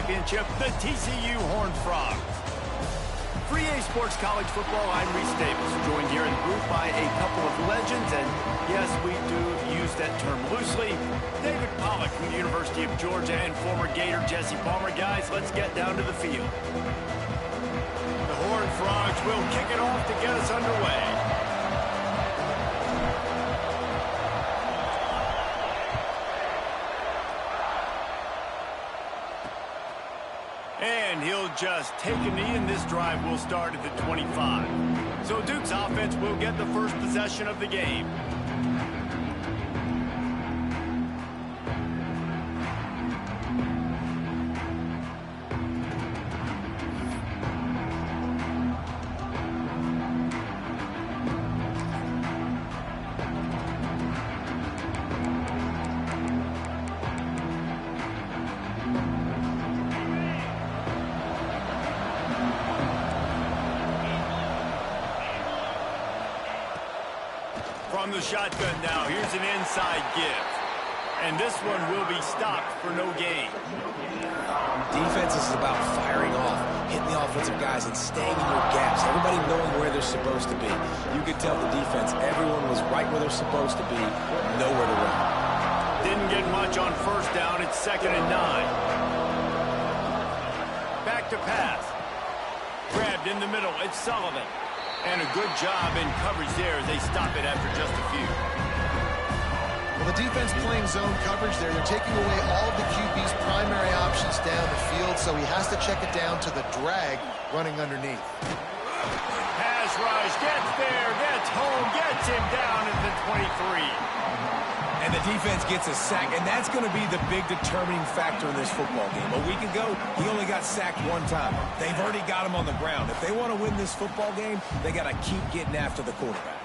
championship, the TCU Horned Frogs. For EA Sports College Football, I'm Reese Davis, joined here in the booth by a couple of legends, and yes, we do use that term loosely. David Pollack from the University of Georgia and former Gator Jesse Palmer. Guys, let's get down to the field. The Horned Frogs will kick it off to get us underway. And he'll just take a knee, and this drive will start at the 25. So Duke's offense will get the first possession of the game. From the shotgun now, here's an inside give. And this one will be stopped for no gain. Defense is about firing off, hitting the offensive guys, and staying in your gaps. Everybody knowing where they're supposed to be. You could tell the defense, everyone was right where they're supposed to be, nowhere to run. Didn't get much on first down. It's 2nd and 9. Back to pass. Grabbed in the middle. It's Sullivan. And a good job in coverage there as they stop it after just a few. Well, the defense playing zone coverage there. They're taking away all of the QB's primary options down the field, so he has to check it down to the drag running underneath. Pass rush, gets there, gets home, gets him down at the 23. And the defense gets a sack, and that's going to be the big determining factor in this football game. A week ago, he only got sacked one time. They've already got him on the ground. If they want to win this football game, they got to keep getting after the quarterback.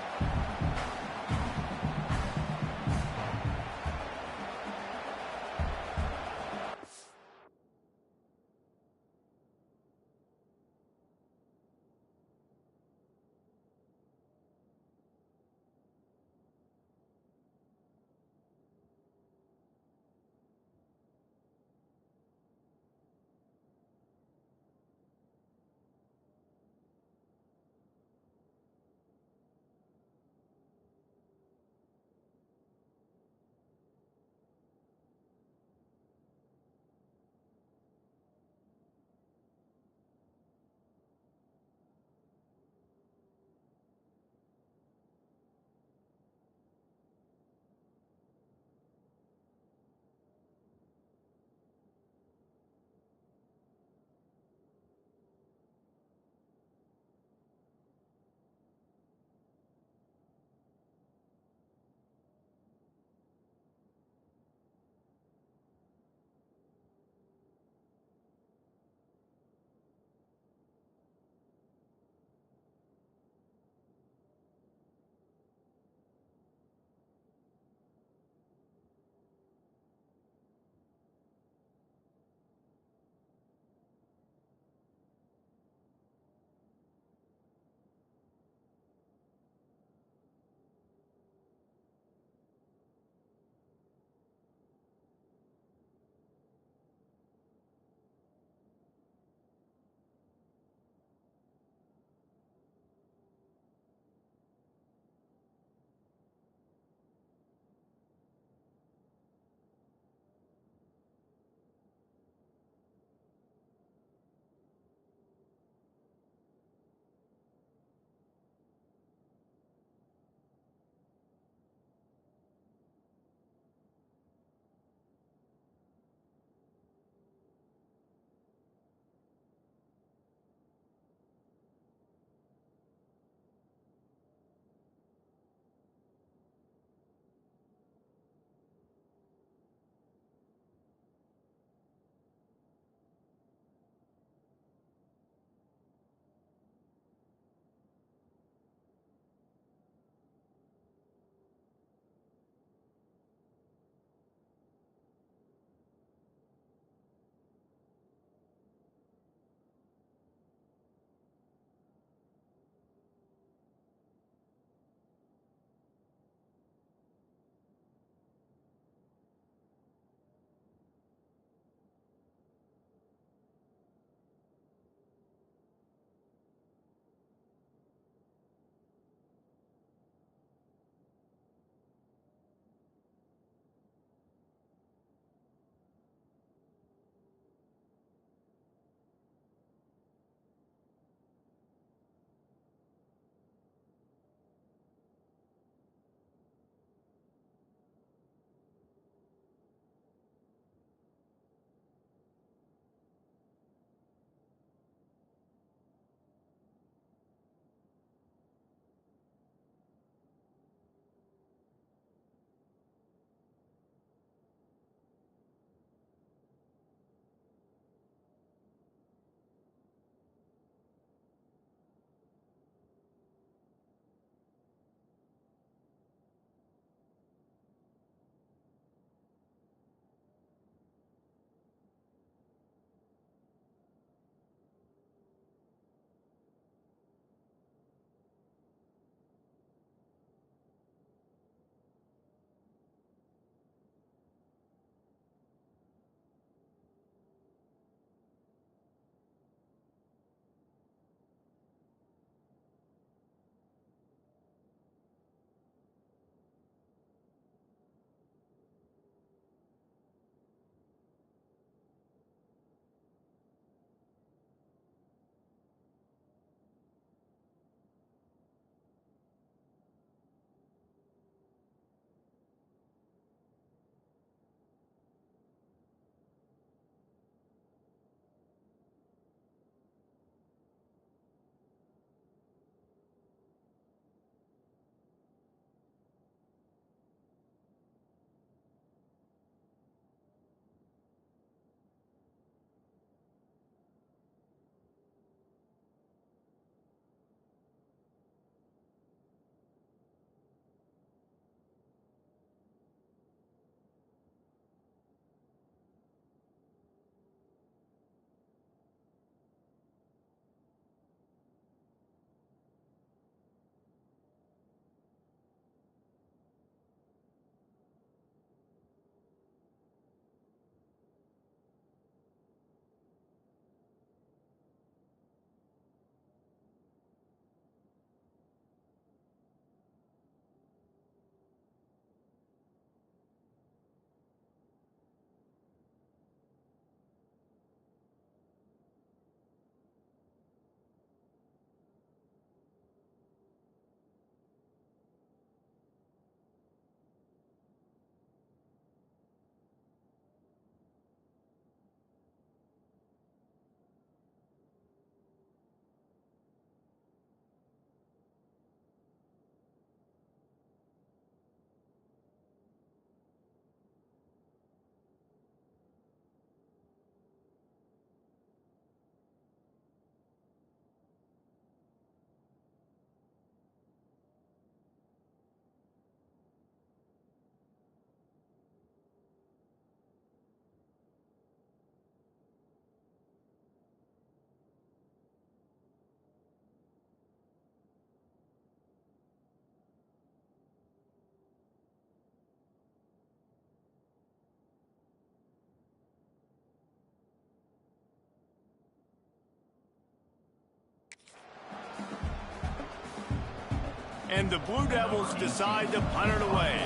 And the Blue Devils decide to punt it away.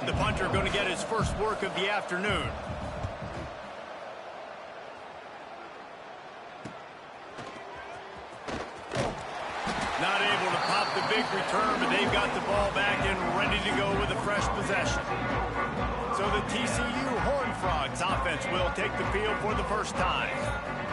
The punter going to get his first work of the afternoon. Not able to pop the big return, but they've got the ball back and ready to go with a fresh possession. So the TCU Horned Frogs offense will take the field for the first time.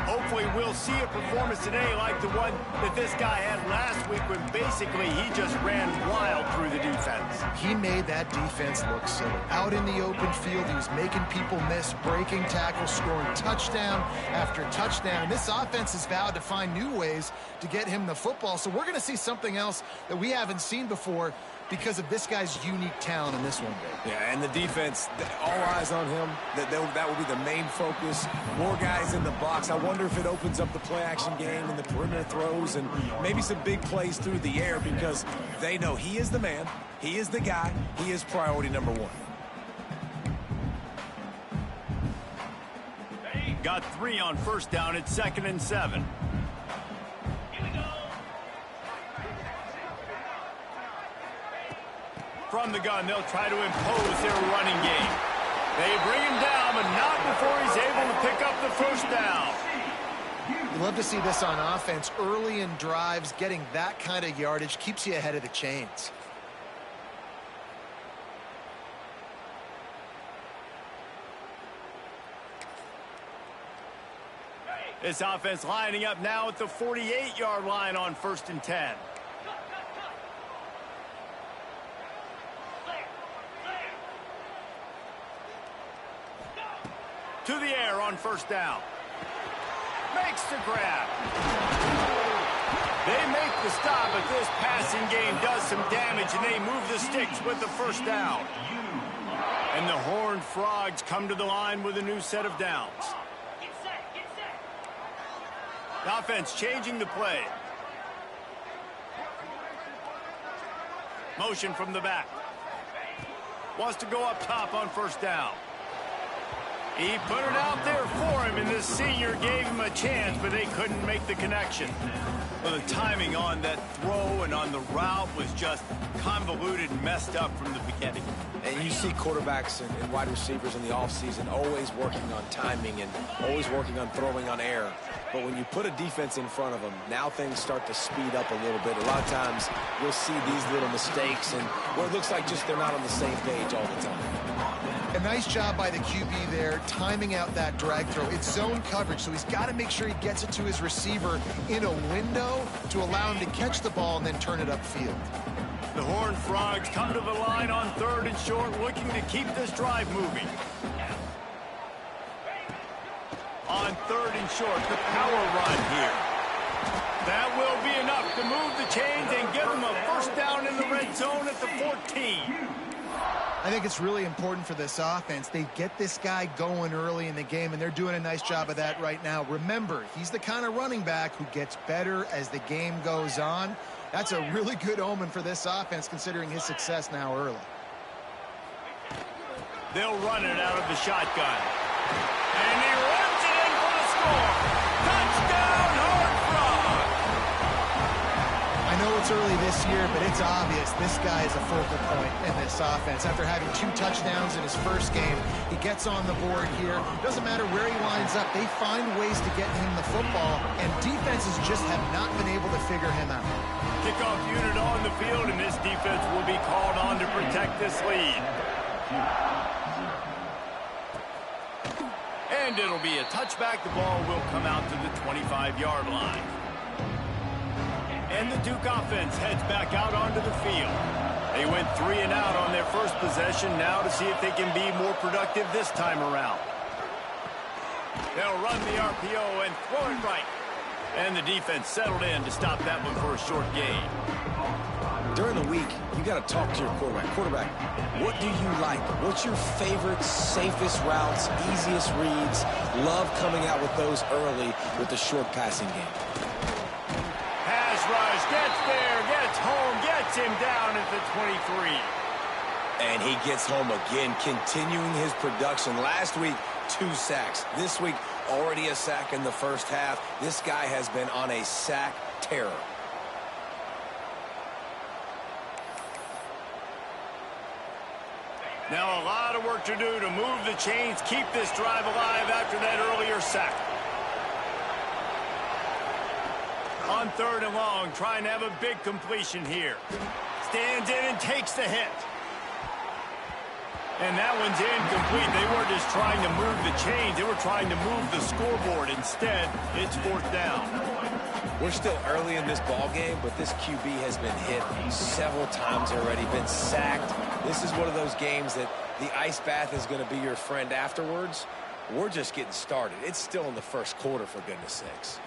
Hopefully we'll see a performance today like the one that this guy had last week when basically he just ran wild through the defense. He made that defense look silly. Out in the open field, he was making people miss, breaking tackles, scoring touchdown after touchdown. And this offense has vowed to find new ways to get him the football. So we're going to see something else that we haven't seen before because of this guy's unique talent in this one, Dave. Yeah, and the defense, all eyes on him. That will be the main focus. More guys in the box. I wonder if it opens up the play-action game and the perimeter throws and maybe some big plays through the air because they know he is the man, he is the guy, he is priority number one. Got 3 on first down at 2nd and 7. From the gun, they'll try to impose their running game. They bring him down, but not before he's able to pick up the first down. You love to see this on offense. Early in drives, getting that kind of yardage keeps you ahead of the chains. This offense lining up now at the 48-yard line on 1st and 10. To the air on first down. Makes the grab. They make the stop, but this passing game does some damage, and they move the sticks with the first down. And the Horned Frogs come to the line with a new set of downs. The offense changing the play. Motion from the back. Wants to go up top on first down. He put it out there for him, and the senior gave him a chance, but they couldn't make the connection. Well, the timing on that throw and on the route was just convoluted and messed up from the beginning. And you see quarterbacks and wide receivers in the offseason always working on timing and always working on throwing on air. But when you put a defense in front of them, now things start to speed up a little bit. A lot of times you'll see these little mistakes and where it looks like just they're not on the same page all the time. A nice job by the QB there, timing out that drag throw. It's zone coverage, so he's got to make sure he gets it to his receiver in a window to allow him to catch the ball and then turn it upfield. The Horned Frogs come to the line on 3rd and short, looking to keep this drive moving. On 3rd and short, the power run here. That will be enough to move the chains and give them a first down in the red zone at the 14. I think it's really important for this offense. They get this guy going early in the game, and they're doing a nice job of that right now. Remember, he's the kind of running back who gets better as the game goes on. That's a really good omen for this offense, considering his success now early. They'll run it out of the shotgun. And he runs it in for the score. Touchdown, Horned Frogs! I know it's early this year, but it's obvious this guy is a focal point in this offense. After having 2 touchdowns in his first game, he gets on the board here. Doesn't matter where he lines up, they find ways to get him the football, and defenses just have not been able to figure him out. Kickoff unit on the field, and this defense will be called on to protect this lead. And it'll be a touchback. The ball will come out to the 25-yard line. And the Duke offense heads back out onto the field. They went 3 and out on their first possession, now to see if they can be more productive this time around. They'll run the RPO and throw it right. And the defense settled in to stop that one for a short gain. During the week, you got to talk to your quarterback. Quarterback, what do you like? What's your favorite, safest routes, easiest reads? Love coming out with those early with the short passing game. Pass rush, gets there, gets home, gets him down at the 23. And he gets home again, continuing his production. Last week, 2 sacks. This week, already a sack in the first half. This guy has been on a sack terror. Now a lot of work to do to move the chains, keep this drive alive after that earlier sack. On 3rd and long, trying to have a big completion here. Stands in and takes the hit. And that one's incomplete. They weren't just trying to move the chains. They were trying to move the scoreboard. Instead, it's 4th down. We're still early in this ball game, but this QB has been hit several times already, been sacked. This is one of those games that the ice bath is going to be your friend afterwards. We're just getting started. It's still in the first quarter, for goodness sakes.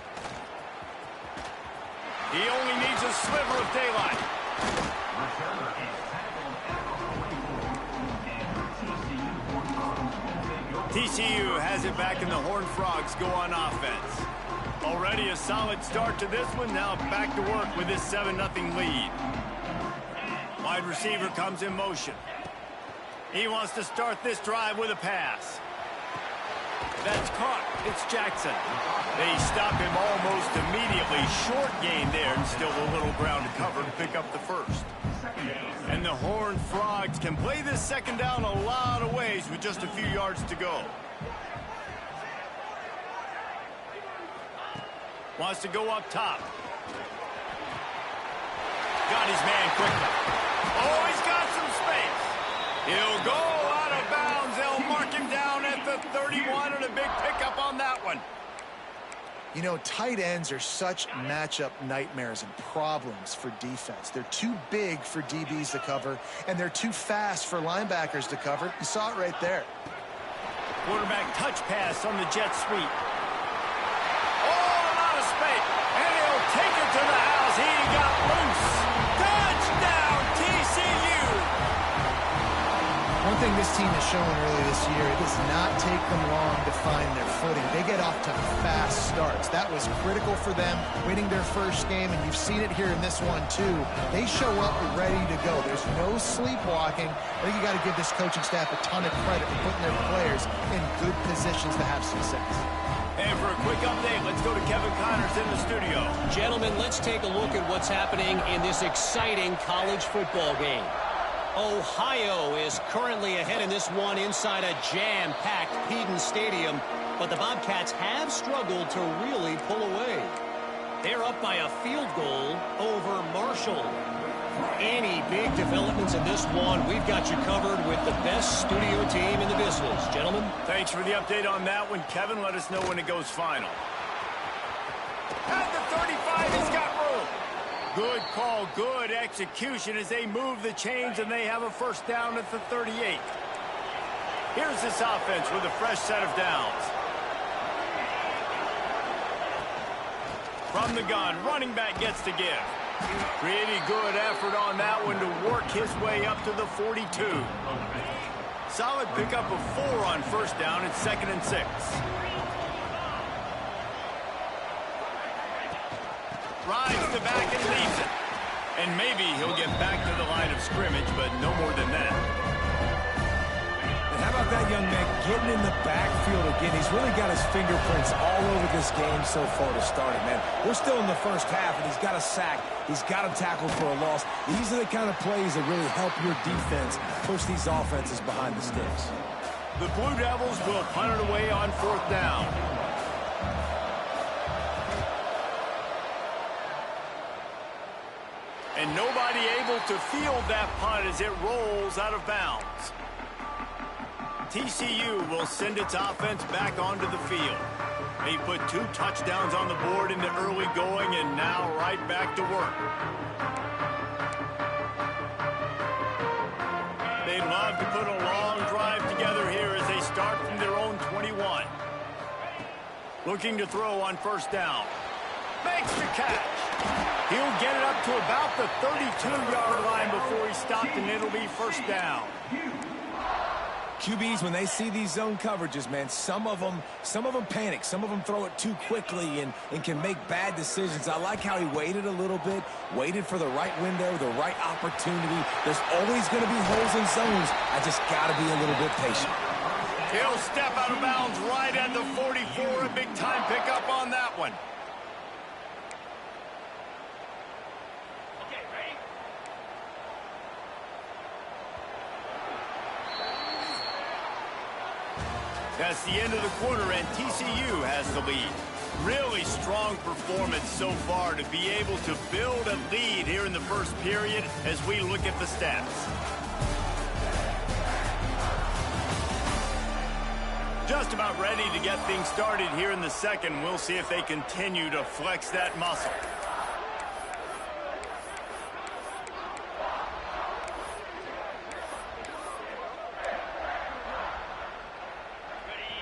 He only needs a sliver of daylight. TCU has it back, and the Horned Frogs go on offense. Already a solid start to this one. Now back to work with this 7-0 lead. Wide receiver comes in motion. He wants to start this drive with a pass. That's caught. It's Jackson. They stop him almost immediately. Short gain there, and still a little ground to cover to pick up the first. And the Horned Frogs can play this 2nd down a lot of ways with just a few yards to go. Wants to go up top. Got his man quickly. Oh, he's got some space. He'll go out of bounds. They'll mark him down at the 31, and a big pickup on that one. You know, tight ends are such matchup nightmares and problems for defense. They're too big for DBs to cover, and they're too fast for linebackers to cover. You saw it right there. Quarterback touch pass on the jet sweep. Oh, a lot of space. And he'll take it to the house. He got loose. Touchdown, TCU. One thing this team has shown early this year, it does not take them long to find their footing. They get off to fast starts. That was critical for them, winning their first game, and you've seen it here in this one too. They show up ready to go. There's no sleepwalking. I think you got to give this coaching staff a ton of credit for putting their players in good positions to have success. And for a quick update, let's go to Kevin Connors in the studio. Gentlemen, let's take a look at what's happening in this exciting college football game. Ohio is currently ahead in this one inside a jam-packed Peden Stadium, but the Bobcats have struggled to really pull away. They're up by a field goal over Marshall. Any big developments in this one, we've got you covered with the best studio team in the business. Gentlemen. Thanks for the update on that one, Kevin. Let us know when it goes final. At the 35, he's got room. Good call, good execution as they move the chains, and they have a 1st down at the 38. Here's this offense with a fresh set of downs. From the gun, running back gets to give. Pretty good effort on that one to work his way up to the 42. Solid pickup of 4 on 1st down. It's 2nd and 6. Rides the back and leaves it. And maybe he'll get back to the line of scrimmage, but no more than that. And how about that young man getting in the backfield again? He's really got his fingerprints all over this game so far to start it, man. We're still in the first half, and he's got a sack. He's got him tackled for a loss. These are the kind of plays that really help your defense push these offenses behind the sticks. The Blue Devils will punt it away on 4th down. And nobody able to field that punt as it rolls out of bounds. TCU will send its offense back onto the field. They put 2 touchdowns on the board in the early going, and now right back to work. They'd love to put a long drive together here as they start from their own 21. Looking to throw on 1st down. Makes the catch. He'll get it up to about the 32-yard line before he stopped, and it'll be 1st down. QBs, when they see these zone coverages, man, some of them panic. Some of them throw it too quickly and can make bad decisions. I like how he waited a little bit, waited for the right window, the right opportunity. There's always going to be holes in zones. I just got to be a little bit patient. He'll step out of bounds right at the 44. A big-time pickup on that one. That's the end of the quarter, and TCU has the lead. Really strong performance so far to be able to build a lead here in the first period as we look at the stats. Just about ready to get things started here in the second. We'll see if they continue to flex that muscle.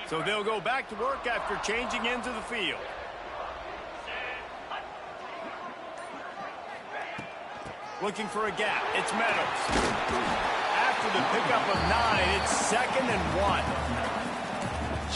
So they'll go back to work after changing into the field. Looking for a gap. It's Meadows. After the pickup of 9, it's 2nd and 1.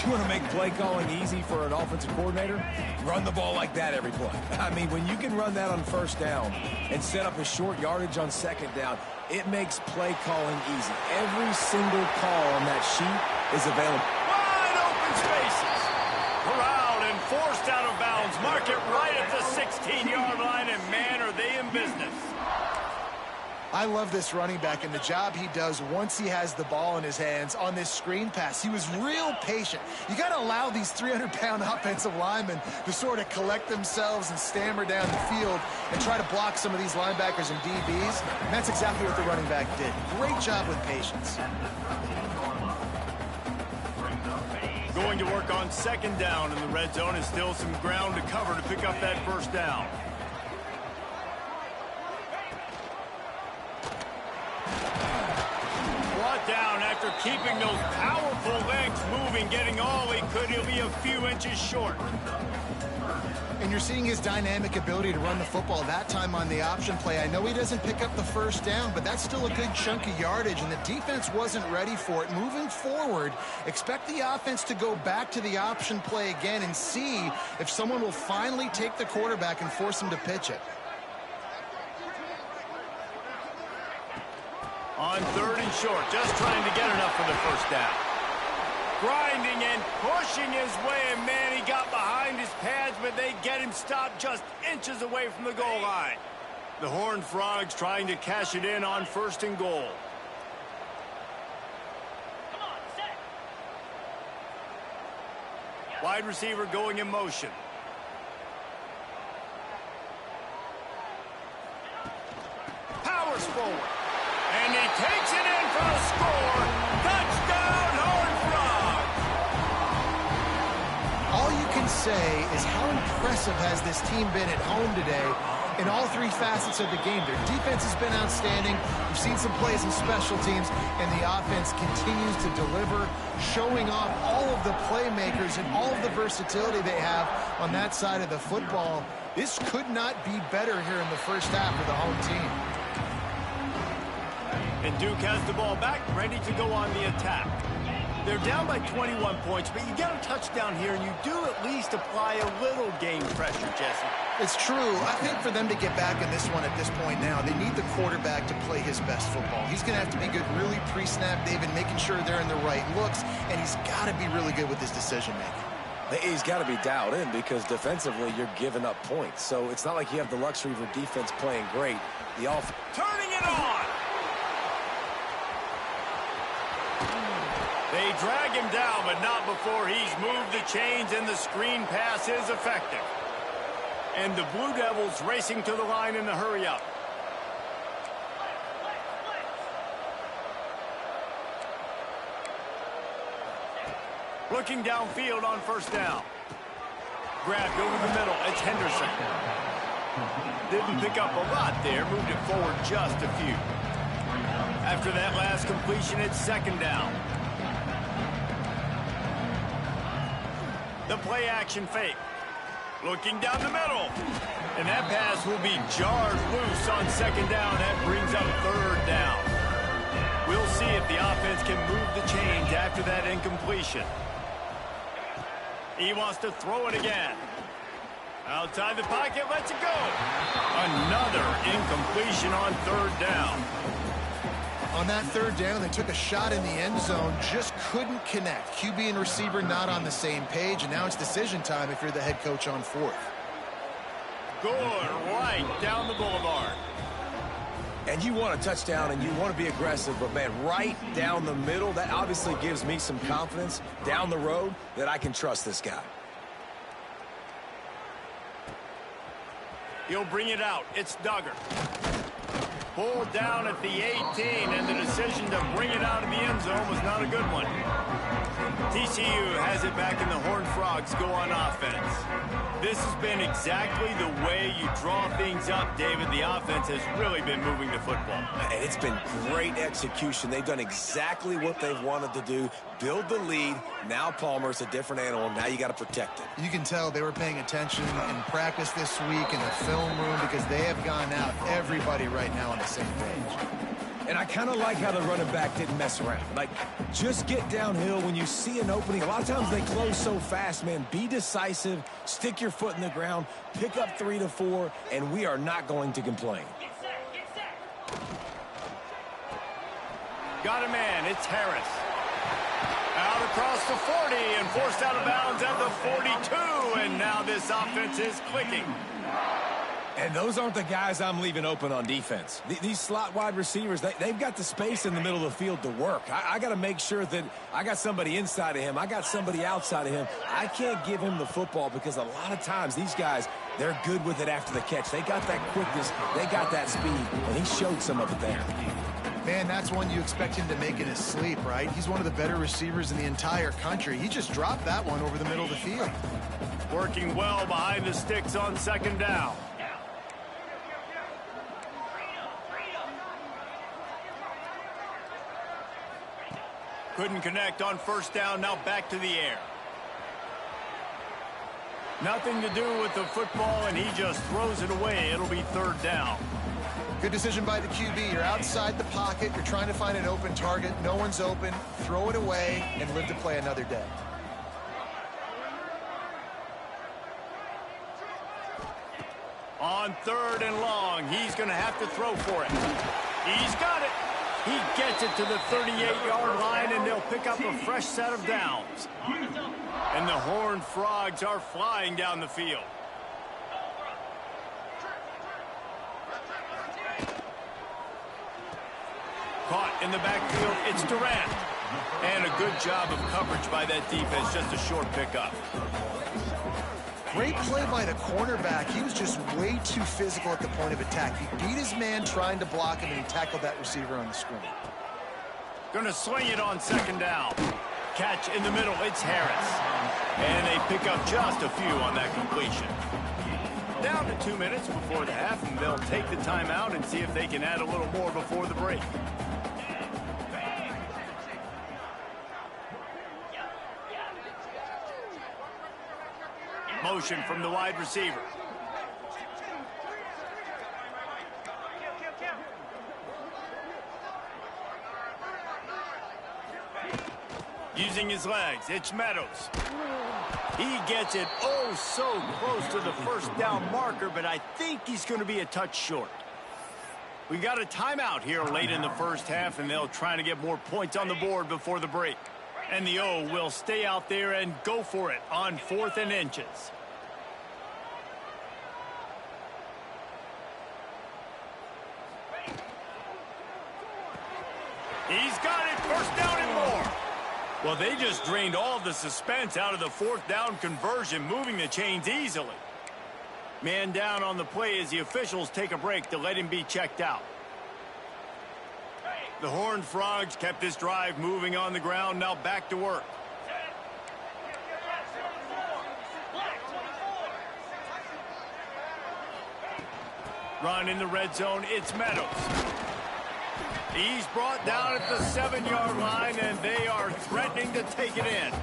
You want to make play calling easy for an offensive coordinator? Run the ball like that every play. I mean, when you can run that on first down and set up a short yardage on second down, it makes play calling easy. Every single call on that sheet is available. Wide open spaces. Corralled and forced out of bounds. Mark it right at the 16-yard line, and man, are they in business. I love this running back and the job he does once he has the ball in his hands on this screen pass. He was real patient. You got to allow these 300-pound offensive linemen to sort of collect themselves and stammer down the field and try to block some of these linebackers and DBs. And that's exactly what the running back did. Great job with patience. Going to work on second down in the red zone, and still some ground to cover to pick up that first down. Down after keeping those powerful legs moving, getting all he could. He'll be a few inches short. And you're seeing his dynamic ability to run the football that time on the option play. I know he doesn't pick up the first down, but that's still a good chunk of yardage, and the defense wasn't ready for it. Moving forward, expect the offense to go back to the option play again and see if someone will finally take the quarterback and force him to pitch it. On 3rd and short, just trying to get enough for the first down. Grinding and pushing his way, and man, he got behind his pads, but they get him stopped just inches away from the goal line. The Horned Frogs trying to cash it in on 1st and goal. Wide receiver going in motion. Powers forward. And he takes it in for the score. Touchdown, Horned Frogs! All you can say is how impressive has this team been at home today in all 3 facets of the game. Their defense has been outstanding. We've seen some plays in special teams, and the offense continues to deliver, showing off all of the playmakers and all of the versatility they have on that side of the football. This could not be better here in the first half for the home team. And Duke has the ball back, ready to go on the attack. They're down by 21 points, but you get a touchdown here, and you do at least apply a little game pressure, Jesse. It's true. I think for them to get back in this one at this point now, they need the quarterback to play his best football. He's going to have to be good really pre-snap, David, making sure they're in the right looks, and he's got to be really good with his decision-making. He's got to be dialed in because defensively you're giving up points. So it's not like you have the luxury of a defense playing great. The offense turning it on. They drag him down, but not before he's moved the chains, and the screen pass is effective. And the Blue Devils racing to the line in the hurry-up. Looking downfield on 1st down. Grabbed over the middle. It's Henderson. Didn't pick up a lot there. Moved it forward just a few. After that last completion, it's 2nd down. The play action fake. Looking down the middle. And that pass will be jarred loose on 2nd down. That brings up 3rd down. We'll see if the offense can move the chains after that incompletion. He wants to throw it again. Outside the pocket, lets it go. Another incompletion on 3rd down. On that 3rd down, they took a shot in the end zone, just couldn't connect. QB and receiver not on the same page, and now it's decision time if you're the head coach on 4th. Good, right down the boulevard. And you want a touchdown and you want to be aggressive, but, man, right down the middle, that obviously gives me some confidence down the road that I can trust this guy. He'll bring it out. It's Duggar. Pulled down at the 18, and the decision to bring it out of the end zone was not a good one. TCU has it back, and the Horned Frogs go on offense. This has been exactly the way you draw things up, David. The offense has really been moving the football. And it's been great execution. They've done exactly what they've wanted to do. Build the lead. Now Palmer's a different animal. Now you got to protect it. You can tell they were paying attention in practice this week in the film room because they have gone out, everybody right now on the same page. And I kind of like how the running back didn't mess around. Like, just get downhill when you see an opening. A lot of times they close so fast, man. Be decisive, stick your foot in the ground, pick up 3 to 4, and we are not going to complain. Got a man. It's Harris. Out across the 40 and forced out of bounds at the 42. And now this offense is clicking. And those aren't the guys I'm leaving open on defense. These slot wide receivers, they've got the space in the middle of the field to work. I got to make sure that I got somebody inside of him. I got somebody outside of him. I can't give him the football because a lot of times these guys, they're good with it after the catch. They got that quickness. They got that speed. And he showed some of it there. Man, that's one you expect him to make in his sleep, right? He's one of the better receivers in the entire country. He just dropped that one over the middle of the field. Working well behind the sticks on second down. Couldn't connect on first down. Now back to the air. Nothing to do with the football, and he just throws it away. It'll be third down. Good decision by the QB. You're outside the pocket. You're trying to find an open target. No one's open. Throw it away and live to play another day. On third and long, he's going to have to throw for it. He's got it. He gets it to the 38-yard line, and they'll pick up a fresh set of downs. And the Horned Frogs are flying down the field. Caught in the backfield, it's Durant. And a good job of coverage by that defense, just a short pickup. Great play by the cornerback. He was just way too physical at the point of attack. He beat his man trying to block him, and he tackled that receiver on the screen. Going to swing it on second down. Catch in the middle, it's Harris. And they pick up just a few on that completion. Down to 2 minutes before the half, and they'll take the timeout and see if they can add a little more before the break. Motion from the wide receiver. Using his legs, it's Meadows. He gets it oh so close to the first down marker, but I think he's going to be a touch short. We got a timeout here late in the first half, and they'll try to get more points on the board before the break. And the O will stay out there and go for it on 4th and inches. He's got it, first down and more. Well, they just drained all of the suspense out of the 4th down conversion, moving the chains easily. Man down on the play as the officials take a break to let him be checked out. The Horned Frogs kept this drive moving on the ground, now back to work. Run in the red zone, it's Meadows. He's brought down at the 7-yard line, and they are threatening to take it in.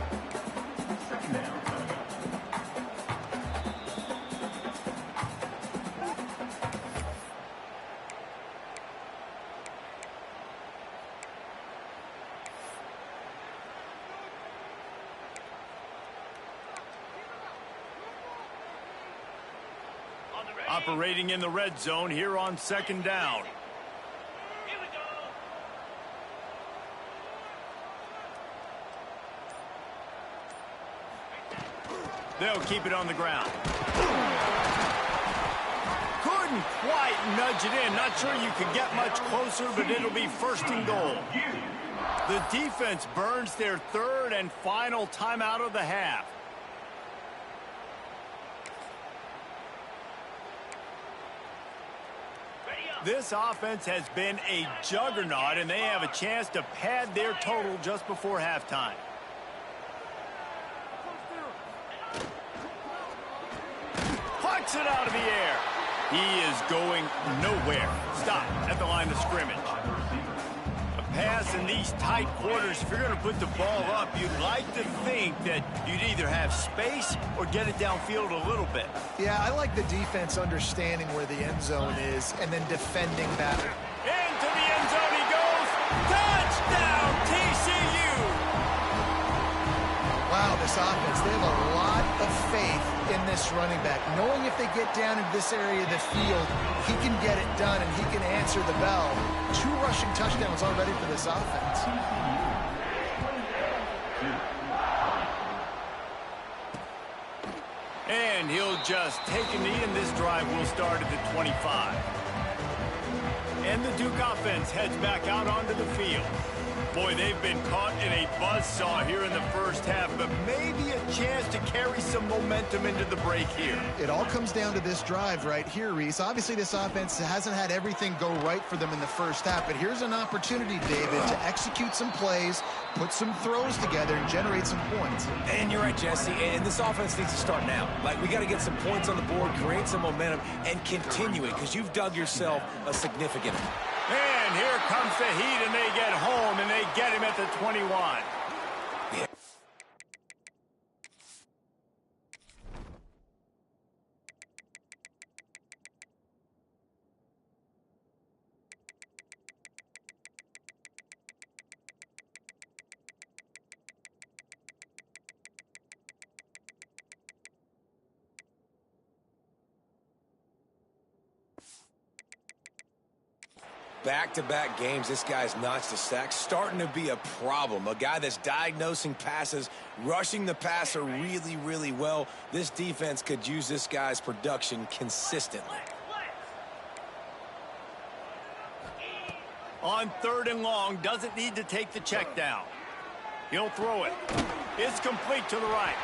Operating in the red zone here on second down. They'll keep it on the ground. Couldn't quite nudge it in. Not sure you could get much closer, but it'll be first and goal. The defense burns their third and final timeout of the half. This offense has been a juggernaut, and they have a chance to pad their total just before halftime. Plucks it out of the air. He is going nowhere. Stop at the line of scrimmage. A pass in these tight quarters, if you're going to put the ball up, you'd like to think that you'd either have space or get it downfield a little bit. Yeah, I like the defense understanding where the end zone is and then defending that. Into the end zone he goes. Touchdown, TCU! Wow, this offense, they have a lot of faith in this running back. Knowing if they get down into this area of the field, he can get it done and he can answer the bell. 2 rushing touchdowns already for this offense. And he'll just take a knee, and this drive will start at the 25. And the Duke offense heads back out onto the field. Boy, they've been caught in a buzzsaw here in the first half, but maybe a chance to carry some momentum into the break here. It all comes down to this drive right here, Reese. Obviously, this offense hasn't had everything go right for them in the first half, but here's an opportunity, David, to execute some plays, put some throws together, and generate some points. And you're right, Jesse, and this offense needs to start now. Like, we got to get some points on the board, create some momentum, and continue it, because you've dug yourself a significant one. And here comes the heat, and they get home, and they get him at the 21. Yeah. Back-to-back games, this guy's notched a sack, starting to be a problem. A guy that's diagnosing passes, rushing the passer really, really well. This defense could use this guy's production consistently. On 3rd and long, doesn't need to take the check down. He'll throw it. It's complete to the right.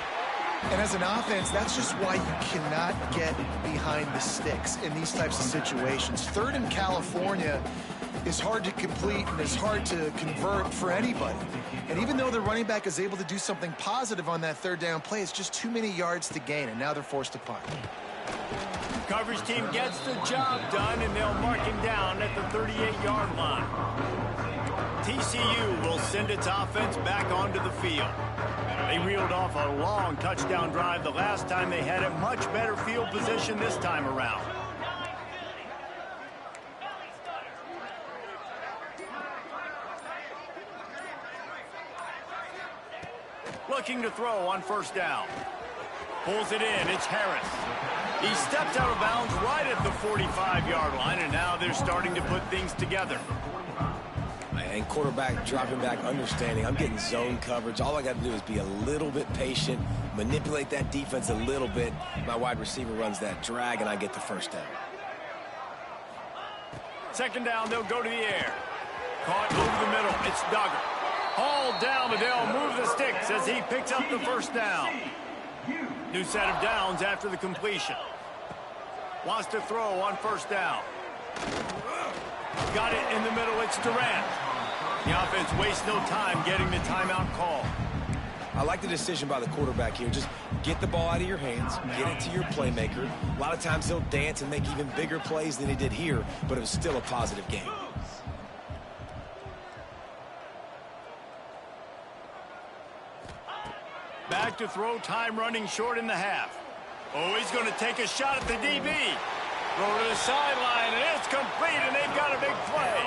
And as an offense, that's just why you cannot get behind the sticks in these types of situations. 3rd in California is hard to complete and is hard to convert for anybody. And even though the running back is able to do something positive on that 3rd down play, it's just too many yards to gain, and now they're forced to punt. Coverage team gets the job done, and they'll mark him down at the 38-yard line. TCU will send its offense back onto the field. They reeled off a long touchdown drive the last time they had a much better field position this time around. Looking to throw on 1st down. Pulls it in. It's Harris. He steps out of bounds right at the 45-yard line, and now they're starting to put things together. And quarterback dropping back, understanding I'm getting zone coverage. All I got to do is be a little bit patient, manipulate that defense a little bit. My wide receiver runs that drag, and I get the 1st down. 2nd down, they'll go to the air. Caught over the middle. It's Duggar. Hauled down, but they'll move the sticks as he picks up the 1st down. New set of downs after the completion. Wants to throw on 1st down. Got it in the middle. It's Durant. The offense wastes no time getting the timeout call. I like the decision by the quarterback here. Just get the ball out of your hands, get it to your playmaker. A lot of times he'll dance and make even bigger plays than he did here, but it was still a positive game. Back to throw, time running short in the half. Oh, he's going to take a shot at the DB. Throw to the sideline, and it's complete, and they've got a big play.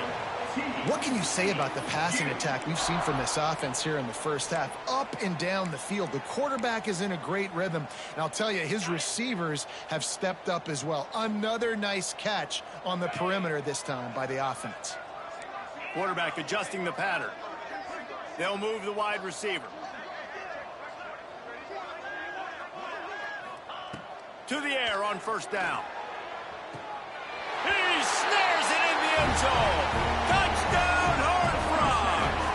What can you say about the passing attack we've seen from this offense here in the first half? Up and down the field. The quarterback is in a great rhythm. And I'll tell you, his receivers have stepped up as well. Another nice catch on the perimeter this time by the offense. Quarterback adjusting the pattern. They'll move the wide receiver. To the air on 1st down. He's snares it in the end zone. Touchdown, Horned Frogs.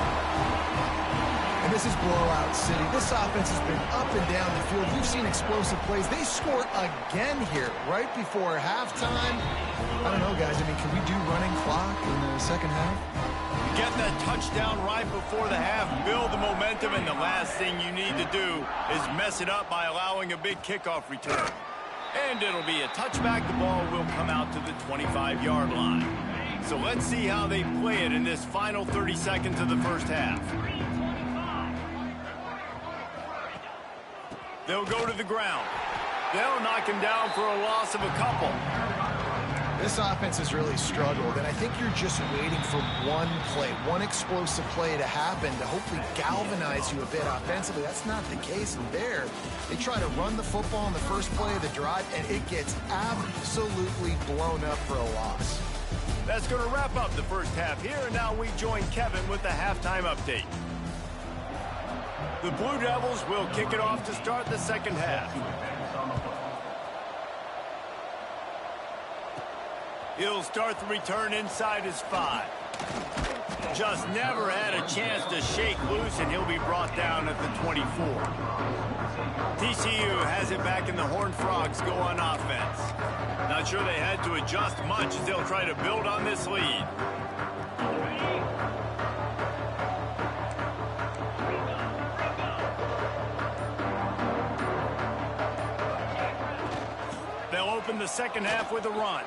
And this is blowout city. This offense has been up and down the field. We've seen explosive plays. They scored again here right before halftime. I don't know, guys. I mean, can we do running clock in the second half? Get that touchdown right before the half, build the momentum, and the last thing you need to do is mess it up by allowing a big kickoff return. And it'll be a touchback. The ball will come out to the 25-yard line. So let's see how they play it in this final 30 seconds of the first half. They'll go to the ground. They'll knock him down for a loss of a couple. This offense has really struggled, and I think you're just waiting for one play, one explosive play to happen to hopefully galvanize you a bit offensively. That's not the case there. They try to run the football in the first play of the drive, and it gets absolutely blown up for a loss. That's going to wrap up the first half here, and now we join Kevin with the halftime update. The Blue Devils will kick it off to start the second half. He'll start the return inside his 5. Just never had a chance to shake loose, and he'll be brought down at the 24. TCU has it back, and the Horned Frogs go on offense. Not sure they had to adjust much as they'll try to build on this lead. They'll open the second half with a run.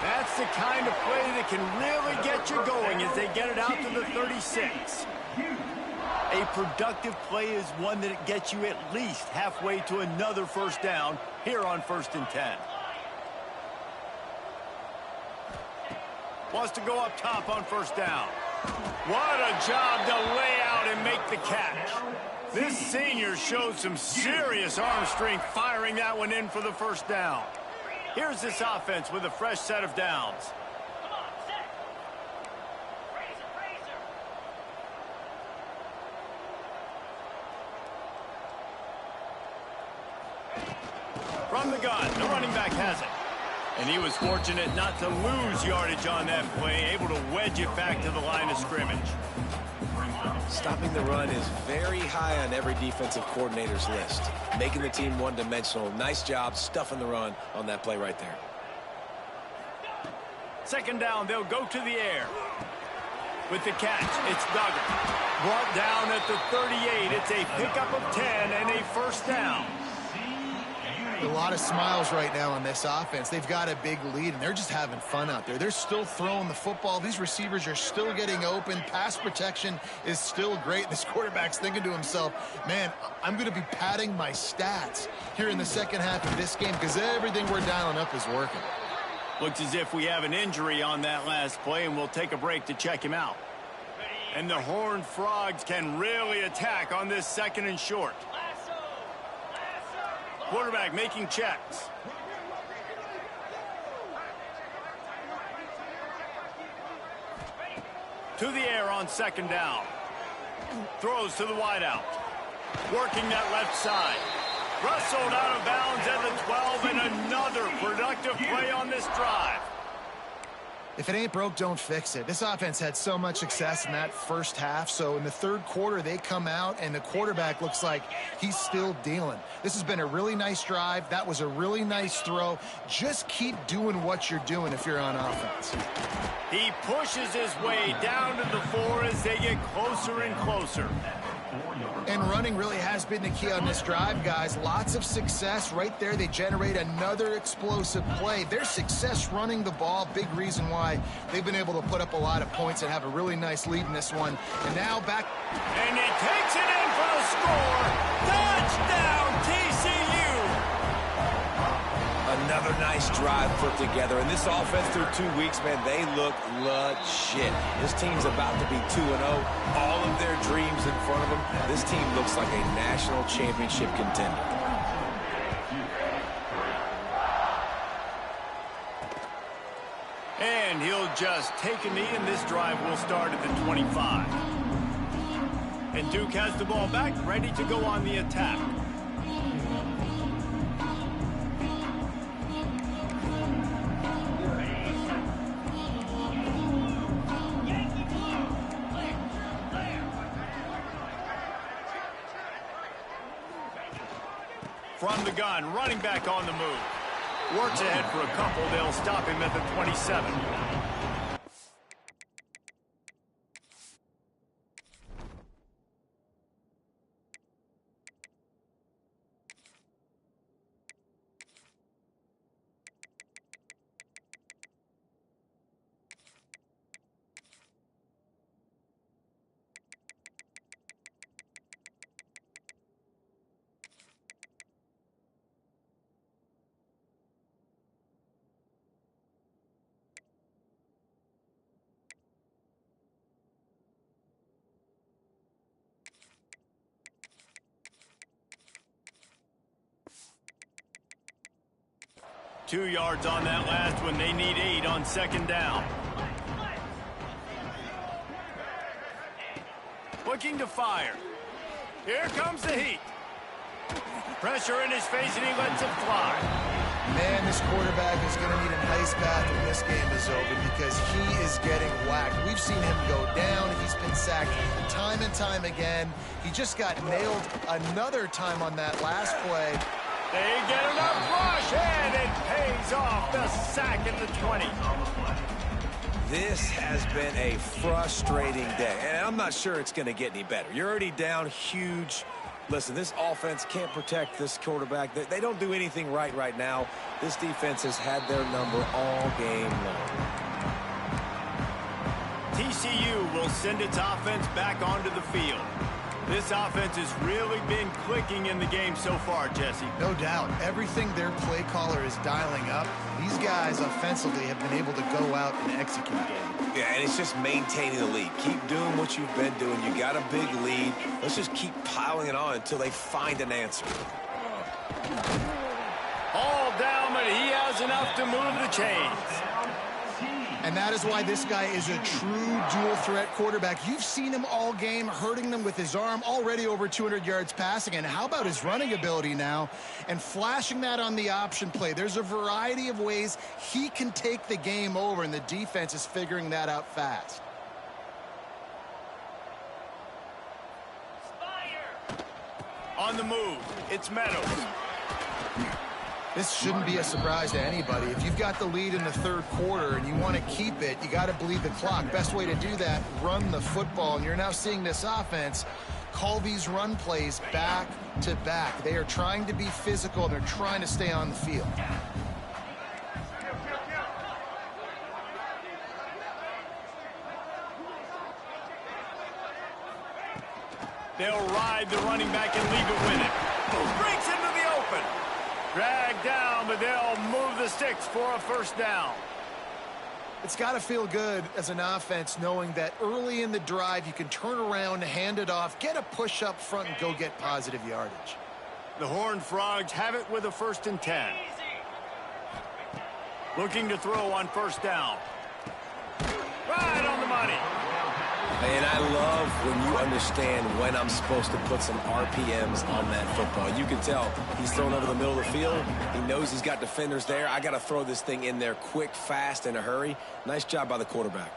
That's the kind of play that can really get you going as they get it out to the 36. A productive play is one that gets you at least halfway to another first down here on 1st and 10. Wants to go up top on first down. What a job to lay out and make the catch. This senior showed some serious arm strength firing that one in for the first down. Here's this offense with a fresh set of downs. From the gun, the running back has it. And he was fortunate not to lose yardage on that play, able to wedge it back to the line of scrimmage. Stopping the run is very high on every defensive coordinator's list. Making the team one-dimensional. Nice job stuffing the run on that play right there. Second down, they'll go to the air. With the catch, it's Duggar. Brought down at the 38. It's a pickup of 10 and a first down. A lot of smiles right now on this offense. They've got a big lead, and they're just having fun out there. They're still throwing the football. These receivers are still getting open. Pass protection is still great. This quarterback's thinking to himself, man, I'm going to be padding my stats here in the second half of this game because everything we're dialing up is working. Looks as if we have an injury on that last play, and we'll take a break to check him out. And the Horned Frogs can really attack on this second and short. Quarterback making checks. To the air on second down. Throws to the wideout. Working that left side. Wrestled out of bounds at the 12, and another productive play on this drive. If it ain't broke, don't fix it. This offense had so much success in that first half, so in the third quarter, they come out, and the quarterback looks like he's still dealing. This has been a really nice drive. That was a really nice throw. Just keep doing what you're doing if you're on offense. He pushes his way down to the 4 as they get closer and closer. And running really has been the key on this drive, guys. Lots of success right there. They generate another explosive play. Their success running the ball, big reason why they've been able to put up a lot of points and have a really nice lead in this one. And now back. And he takes it in for the score. Touchdown, TCU. Another nice drive put together. And this offense through 2 weeks, man, they look legit. This team's about to be 2-0. All of their dreams in front of them. This team looks like a national championship contender. And he'll just take a knee, and this drive will start at the 25. And Duke has the ball back, ready to go on the attack. From the gun, running back on the move. Works ahead for a couple. They'll stop him at the 27. Two yards on that last one. They need 8 on second down. Looking to fire. Here comes the heat. Pressure in his face, and he lets it fly. Man, this quarterback is going to need an ice bath when this game is over because he is getting whacked. We've seen him go down. He's been sacked time and time again. He just got nailed another time on that last play. They get enough rush, and it pays off. The sack at the 20. This has been a frustrating day, and I'm not sure it's going to get any better. You're already down huge. Listen, this offense can't protect this quarterback. They don't do anything right now. This defense has had their number all game long. TCU will send its offense back onto the field. This offense has really been clicking in the game so far, Jesse. No doubt. Everything their play caller is dialing up, these guys offensively have been able to go out and execute it. Yeah, and it's just maintaining the lead. Keep doing what you've been doing. You got a big lead. Let's just keep piling it on until they find an answer. All down, but he has enough to move the chains. And that is why this guy is a true dual-threat quarterback. You've seen him all game, hurting them with his arm, already over 200 yards passing. And how about his running ability now? And flashing that on the option play. There's a variety of ways he can take the game over, and the defense is figuring that out fast. On the move, it's Meadows. This shouldn't be a surprise to anybody. If you've got the lead in the third quarter and you want to keep it, you got to bleed the clock. Best way to do that, run the football. And you're now seeing this offense call these run plays back to back. They are trying to be physical, and they're trying to stay on the field. They'll ride the running back and leave it with him. Breaks into the open. Dragged down, but they'll move the sticks for a first down. It's got to feel good as an offense knowing that early in the drive you can turn around, hand it off, get a push up front, and go get positive yardage. The Horned Frogs have it with a 1st and 10. Looking to throw on first down. Right on the money. And I love when you understand when I'm supposed to put some RPMs on that football. You can tell he's thrown over the middle of the field. He knows he's got defenders there. I got to throw this thing in there quick, fast, in a hurry. Nice job by the quarterback.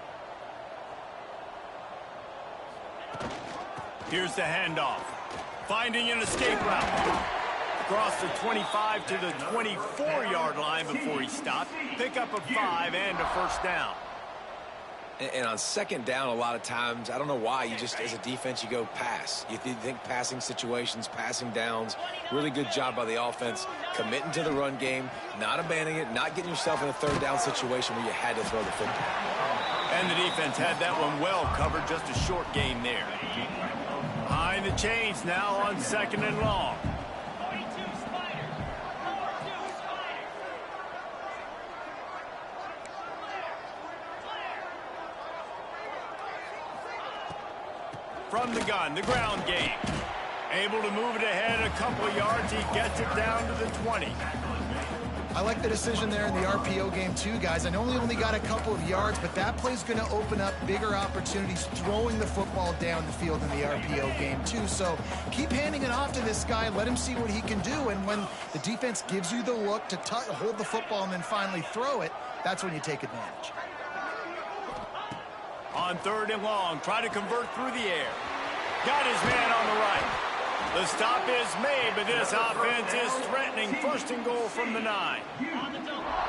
Here's the handoff. Finding an escape route. Across the 25 to the 24-yard line before he stopped. Pick up a 5 and a first down. And on second down, a lot of times, I don't know why, you just, as a defense, you go pass. You think passing situations, passing downs. Really good job by the offense, committing to the run game, not abandoning it, not getting yourself in a third down situation where you had to throw the football. And the defense had that one well covered, just a short gain there. Behind the chains now on 2nd and long. From the gun, the ground game. Able to move it ahead a couple of yards. He gets it down to the 20. I like the decision there in the RPO game too, guys. I know he only got a couple of yards, but that play's going to open up bigger opportunities throwing the football down the field in the RPO game too. So keep handing it off to this guy. Let him see what he can do. And when the defense gives you the look to hold the football and then finally throw it, that's when you take advantage. On 3rd and long, try to convert through the air. Got his man on the right. The stop is made, but this offense is threatening first and goal from the 9.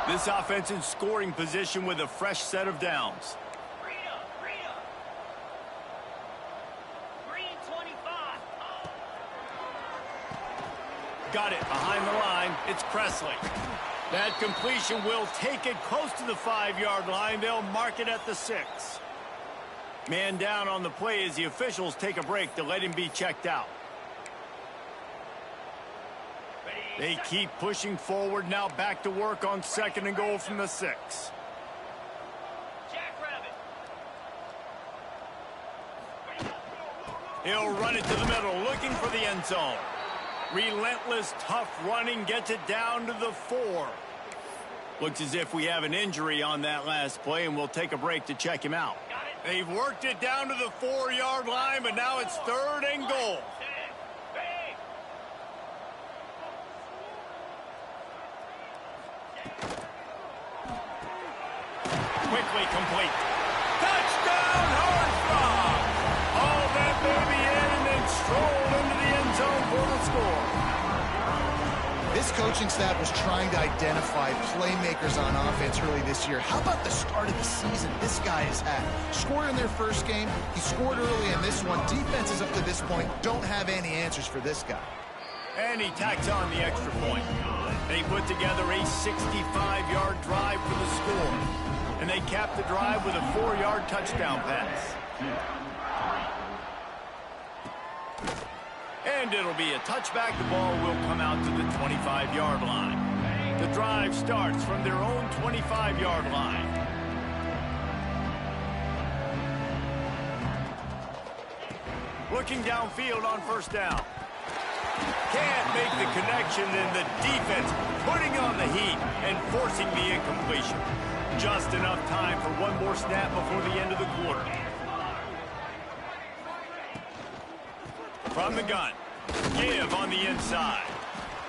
This offense in scoring position with a fresh set of downs. Got it behind the line. It's Presley. That completion will take it close to the 5-yard line. They'll mark it at the 6. Man down on the play as the officials take a break to let him be checked out. They keep pushing forward, now back to work on second and goal from the 6. He'll run it to the middle, looking for the end zone. Relentless, tough running, gets it down to the 4. Looks as if we have an injury on that last play, and we'll take a break to check him out. They've worked it down to the 4-yard line, but now it's third and goal. Quickly complete. Touchdown, Horned Frog! All that baby in and then stroll into the end zone for the score. This coaching staff was trying to identify playmakers on offense early this year. How about the start of the season this guy has had? Scored in their first game. He scored early in this one. Defenses up to this point don't have any answers for this guy. And he tacks on the extra point. They put together a 65-yard drive for the score. And they cap the drive with a 4-yard touchdown pass. And it'll be a touchback. The ball will come out to the 25-yard line. The drive starts from their own 25-yard line. Looking downfield on first down. Can't make the connection, and the defense putting on the heat and forcing the incompletion. Just enough time for one more snap before the end of the quarter. From the gun, give on the inside.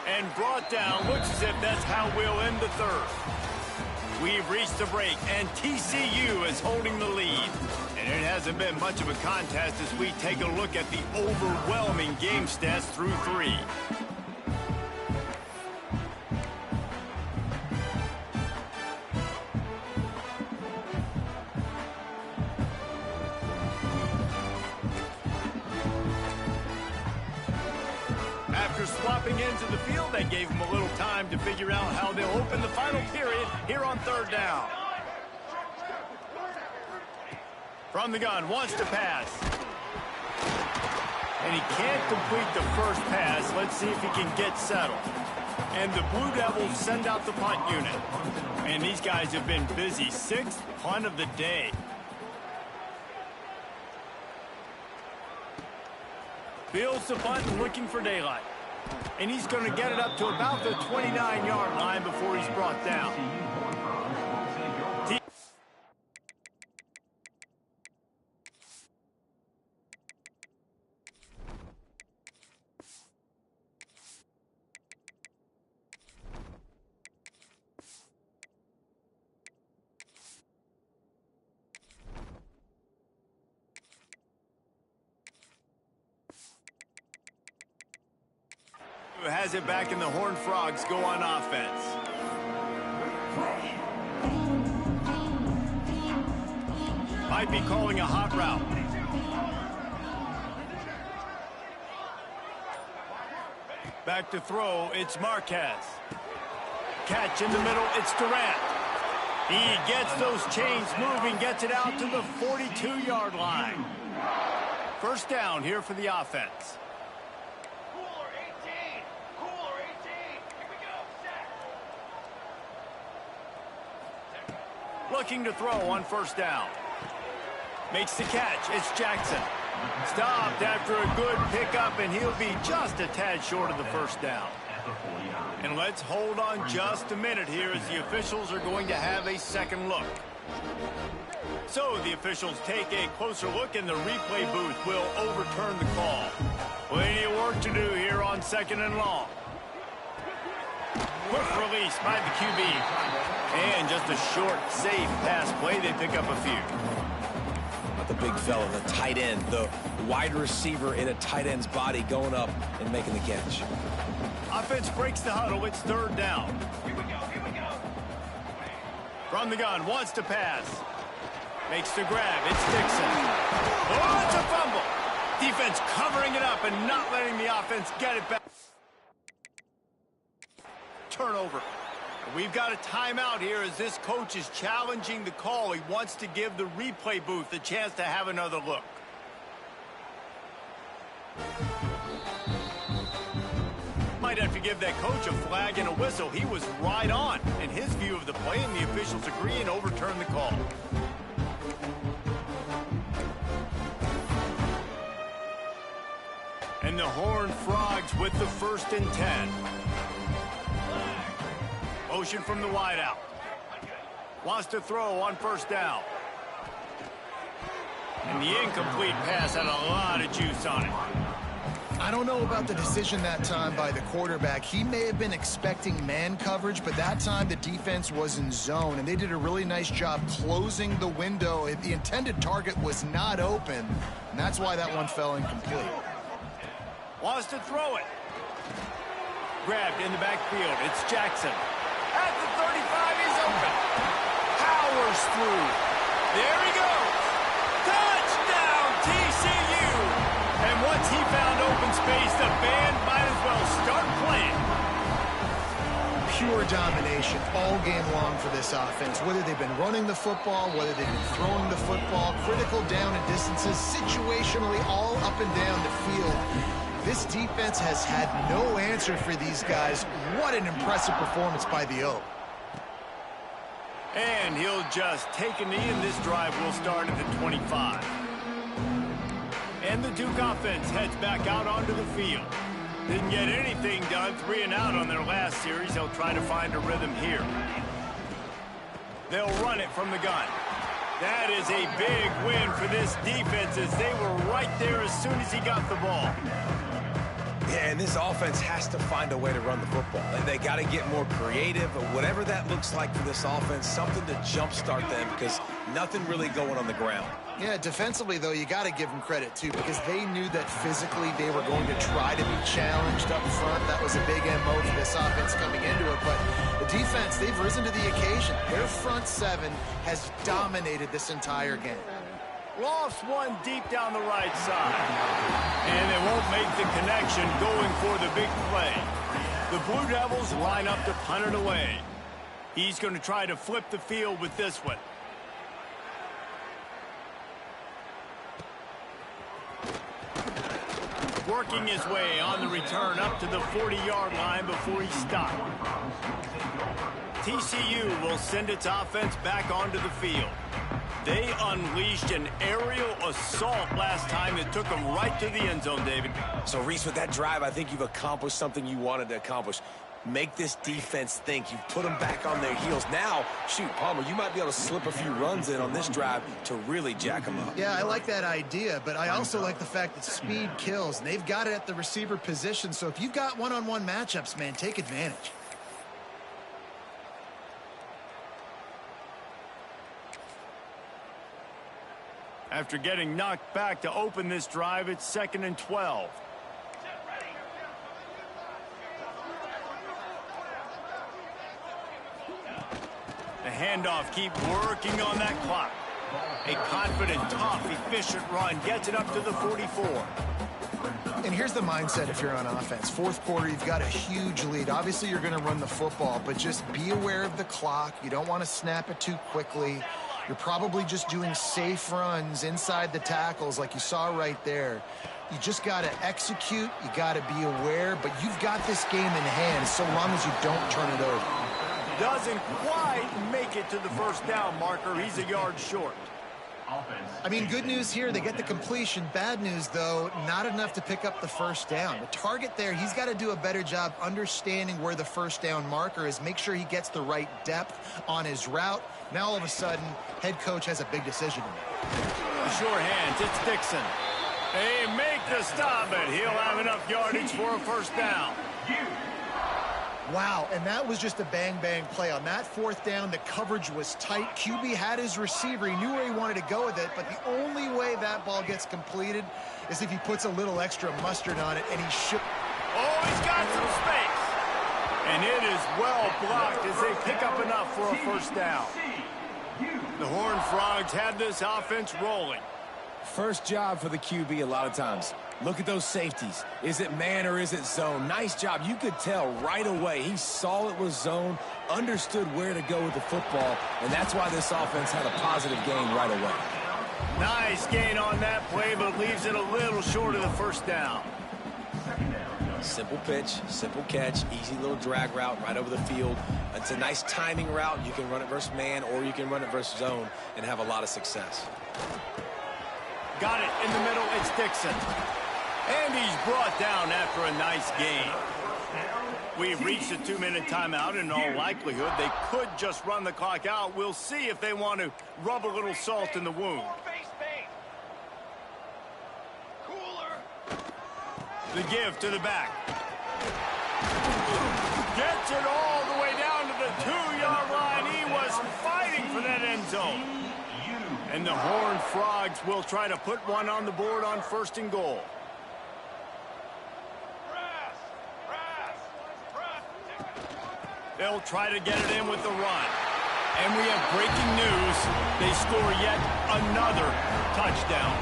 And brought down, looks as if that's how we'll end the third. We've reached the break, and TCU is holding the lead. And it hasn't been much of a contest as we take a look at the overwhelming game stats through 3. After swapping into the field, that gave them a little time to figure out how they'll open the final period here on third down. From the gun, wants to pass. And he can't complete the first pass. Let's see if he can get settled. And the Blue Devils send out the punt unit. And these guys have been busy. 6th punt of the day. Fields the punt and looking for daylight. And he's going to get it up to about the 29-yard line before he's brought down. Has it back, and the Horned Frogs go on offense. Might be calling a hot route. Back to throw, it's Marquez. Catch in the middle, it's Durant. He gets those chains moving, gets it out to the 42-yard line. First down here for the offense. Looking to throw on first down. Makes the catch. It's Jackson. Stopped after a good pickup, and he'll be just a tad short of the first down. And let's hold on just a minute here as the officials are going to have a second look. So the officials take a closer look, and the replay booth will overturn the call. Plenty of work to do here on second and long. Quick release by the QB. And just a short, safe pass play. They pick up a few. the big fella, the tight end, the wide receiver in a tight end's body going up and making the catch. Offense breaks the huddle. It's third down. Here we go. From the gun, wants to pass. Makes the grab. It's Dixon. Oh, it's a fumble. Defense covering it up and not letting the offense get it back. Turnover. We've got a timeout here as this coach is challenging the call. He wants to give the replay booth a chance to have another look. Might have to give that coach a flag and a whistle. He was right on in his view of the play, and the officials agree and overturn the call. And the Horned Frogs with the 1st and 10. Motion from the wideout. Wants to throw on 1st down. And the incomplete pass had a lot of juice on it. I don't know about the decision that time by the quarterback. He may have been expecting man coverage, but that time the defense was in zone, and they did a really nice job closing the window. The intended target was not open, and that's why that one fell incomplete. Wants to throw it. Grabbed in the backfield. It's Jackson. At the 35, he's open. Powers through. There he goes. Touchdown, TCU. And once he found open space, the band might as well start playing. Pure domination all game long for this offense. Whether they've been running the football, whether they've been throwing the football, critical down and distances, situationally all up and down the field. This defense has had no answer for these guys. What an impressive performance by the O. And he'll just take a knee, and this drive will start at the 25. And the Duke offense heads back out onto the field. Didn't get anything done, 3 and out on their last series. They'll try to find a rhythm here. They'll run it from the gun. That is a big win for this defense as they were right there as soon as he got the ball. Yeah, and this offense has to find a way to run the football. They got to get more creative, or whatever that looks like for this offense, something to jumpstart them because nothing really going on the ground. Yeah, defensively, though, you got to give them credit, too, because they knew that physically they were going to try to be challenged up front. That was a big MO for this offense coming into it. But the defense, they've risen to the occasion. Their front 7 has dominated this entire game. Lost one deep down the right side. And they won't make the connection going for the big play. The Blue Devils line up to punt it away. He's going to try to flip the field with this one. Working his way on the return up to the 40-yard line before he stopped. TCU will send its offense back onto the field. They unleashed an aerial assault last time that took them right to the end zone, David. So, Reese, with that drive, I think you've accomplished something you wanted to accomplish. Make this defense think. You've put them back on their heels. Now, shoot, Palmer, you might be able to slip a few runs in on this drive to really jack them up. Yeah, I like that idea, but I also like the fact that speed kills. And they've got it at the receiver position, so if you've got one-on-one matchups, man, take advantage. After getting knocked back to open this drive, it's 2nd and 12. The handoff, keep working on that clock. A confident, tough, efficient run gets it up to the 44. And here's the mindset if you're on offense. 4th quarter, you've got a huge lead. Obviously, you're going to run the football, but just be aware of the clock. You don't want to snap it too quickly. You're probably just doing safe runs inside the tackles like you saw right there. You just got to execute. You got to be aware, but you've got this game in hand so long as you don't turn it over. Doesn't quite make it to the 1st down marker. He's a yard short. I mean, good news here, they get the completion. Bad news, though, not enough to pick up the 1st down. The target there, he's got to do a better job understanding where the 1st down marker is, make sure he gets the right depth on his route. Now, all of a sudden, head coach has a big decision to make. Sure hands, it's Dixon. They make the stop, but he'll have enough yardage for a 1st down. Wow, and that was just a bang-bang play. On that fourth down, the coverage was tight. QB had his receiver. He knew where he wanted to go with it, but the only way that ball gets completed is if he puts a little extra mustard on it, and he should. Oh, he's got some space. And it is well blocked as they pick up enough for a first down. The Horned Frogs had this offense rolling. First job for the QB a lot of times. Look at those safeties. Is it man or is it zone? Nice job. You could tell right away. He saw it was zone, understood where to go with the football, and that's why this offense had a positive gain right away. Nice gain on that play, but leaves it a little short of the first down. Simple pitch, simple catch, easy little drag route right over the field. It's a nice timing route. You can run it versus man or you can run it versus zone and have a lot of success. Got it in the middle. It's Dixon. And he's brought down after a nice gain. We've reached a 2-minute timeout. In all likelihood, they could just run the clock out. We'll see if they want to rub a little salt in the wound. The give to the back. Gets it all the way down to the 2-yard line. He was fighting for that end zone. And the Horned Frogs will try to put one on the board on 1st and goal. They'll try to get it in with the run. And we have breaking news. They score yet another touchdown.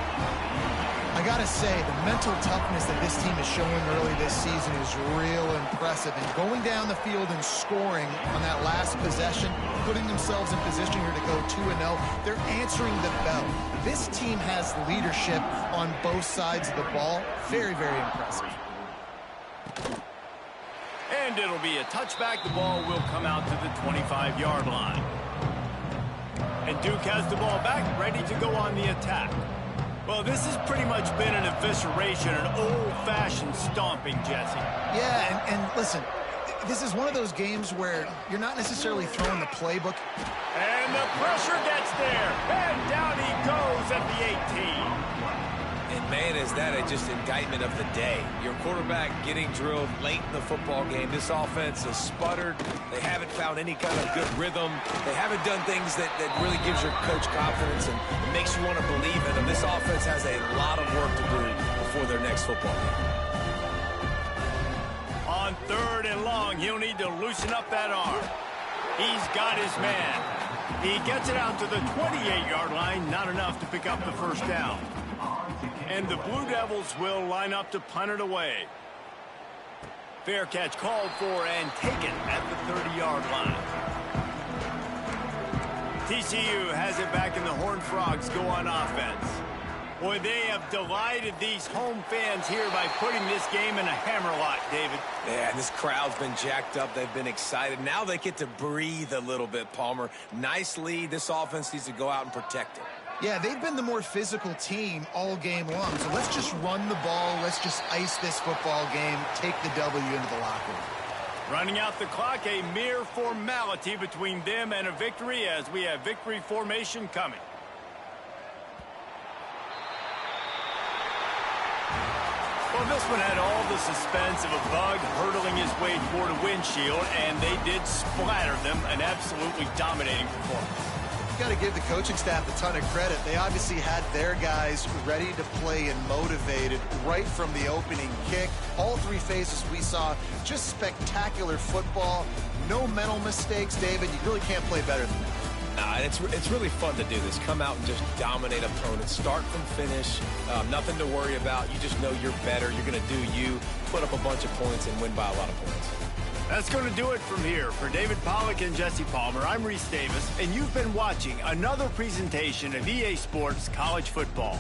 I got to say, the mental toughness that this team is showing early this season is real impressive. And going down the field and scoring on that last possession, putting themselves in position here to go 2-0, they're answering the bell. This team has leadership on both sides of the ball. Very, very impressive. And it'll be a touchback. The ball will come out to the 25-yard line. And Duke has the ball back, ready to go on the attack. Well, this has pretty much been an evisceration, an old-fashioned stomping, Jesse. Yeah, and listen, this is one of those games where you're not necessarily throwing the playbook. And the pressure gets there. And down he goes at the 18. And, man, is that just indictment of the day. Your quarterback getting drilled late in the football game. This offense has sputtered. They haven't found any kind of good rhythm. They haven't done things that really gives your coach confidence and makes you want to believe in them. This offense has a lot of work to do before their next football game. On 3rd and long, he'll need to loosen up that arm. He's got his man. He gets it out to the 28-yard line. Not enough to pick up the first down. And the Blue Devils will line up to punt it away. Fair catch called for and taken at the 30-yard line. TCU has it back, and the Horned Frogs go on offense. Boy, they have delighted these home fans here by putting this game in a hammerlock, David. Yeah, this crowd's been jacked up. They've been excited. Now they get to breathe a little bit, Palmer. Nice lead. This offense needs to go out and protect it. Yeah, they've been the more physical team all game long. So let's just run the ball. Let's just ice this football game, take the W into the locker room. Running out the clock, a mere formality between them and a victory as we have victory formation coming. Well, this one had all the suspense of a bug hurtling his way toward a windshield, and they did splatter them. An absolutely dominating performance. Got to give the coaching staff a ton of credit. They obviously had their guys ready to play and motivated right from the opening kick. All 3 phases we saw just spectacular football. No mental mistakes, David. You really can't play better than that. It's really fun to do this. Come out and just dominate opponents. Start from finish. Nothing to worry about. You just know you're better. You're going to do you. Put up a bunch of points and win by a lot of points. That's going to do it from here. For David Pollack and Jesse Palmer, I'm Reese Davis, and you've been watching another presentation of EA Sports College Football.